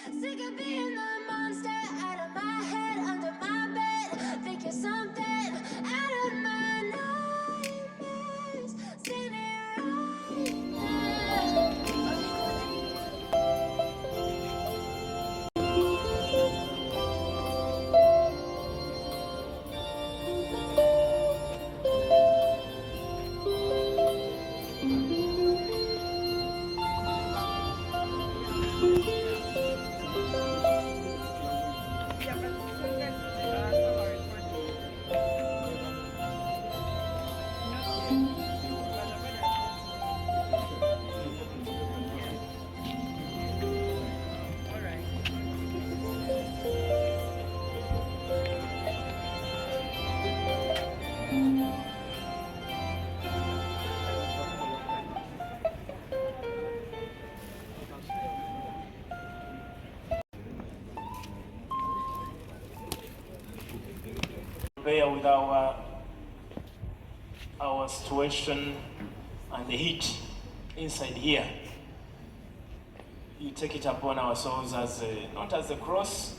Sick of being the monster out of my head, under my bed. Think you're something out of my nightmares. Standing right with our situation and the heat inside here. You take it upon ourselves as not as a cross.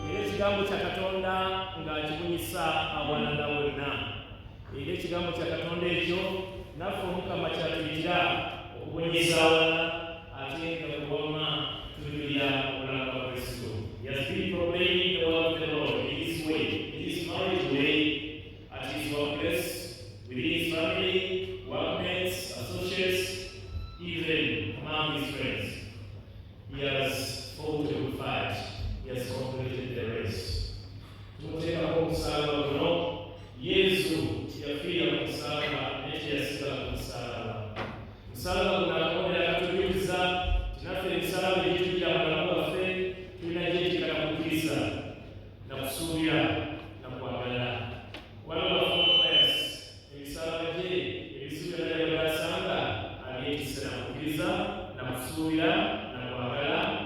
Ekigambo kya Katonda ng'akibunyisa awalala wonna. Era ekigambo kya Katonda ekyo naffe Omukama kyatuyitira okubunyisa awalala ate nga kuwama tujulira obulamu bwa Kristo. He has been proclaiming the word of the Lord in his way, in his marriage way, at his workplace, within his family, workmates, associates, even among his friends. He has fought a good fight. He has completed the race. Tumuteka kwa msalaba uno, Yesu yafia msalaba, neche yasika msalaba. Msalaba unakonda yakatujuza, tunafe msalaba yetu ya mwanadamu wa fe, tunajetika na kukisa, na kusuria, na kuangalia. Wala wafanya msalaba je, ibisuya na yabasanga, aliyeti sana kukisa, na kusuria, na kuangalia,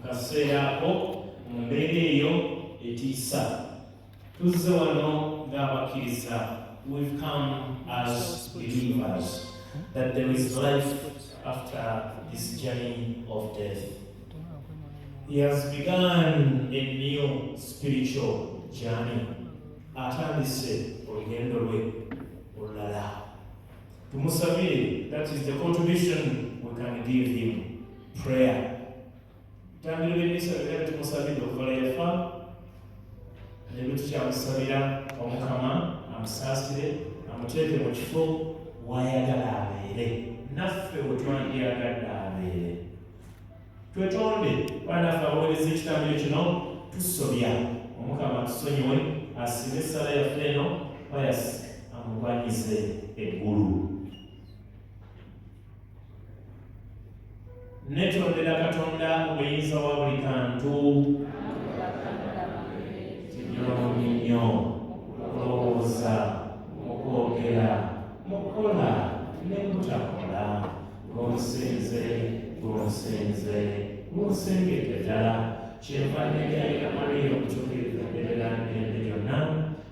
kaseera ako mu mbeera eyo etiisa. Tuzze wano ng'abakkiriza. We've come as believers that there is life after this journey of death. He has begun a new spiritual journey. Atandise olugendo lwe olulala. Tumusabire, that is the contribution we can give him. Prayer. Tangiro b'ebisabira tumusabire okukola yafa. Nebyo tukyamusabira Omukama amusaasire, amuteeke mu kifo w'ayagala abeere. Naffe we twandyagadde abeere. Twetonde banaffe abaweereza ekitambiro kino tusobya. Omukama tusonyiwe asiime essala yaffe eno bayasi amugwanyize eggulu. Netondera Katonda obuyinza wa buli kantu. Kinyoomi nnyo okulowooza, okwogera, mukola ne mutakola. Gonsenze, gonsengedde ddala. Kyenva negayira Mariya omutuukirivu embeerera mirembe gyonna,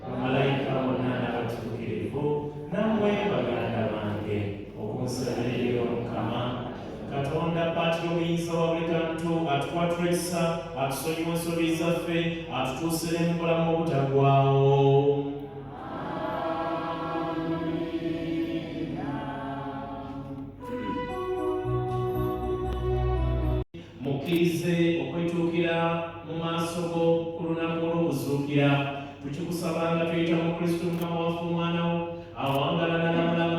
bamalayika bonna n'abatuukirivu, nammwe baganda bange okunsabira eri Omukama. Katonda Paatiro obuyinza wa buli kantu atukwatula ekisa, atusonyiwa ensobi zaffe, atutuusire mu bulamu obutaggwaawo. Mukkirize okwetuukira mu maaso go ku lunaku olw'okuzuukira. Tukikusaba nga tuyita mu Kristo Mukama waffe omwana wo awangala n'alamula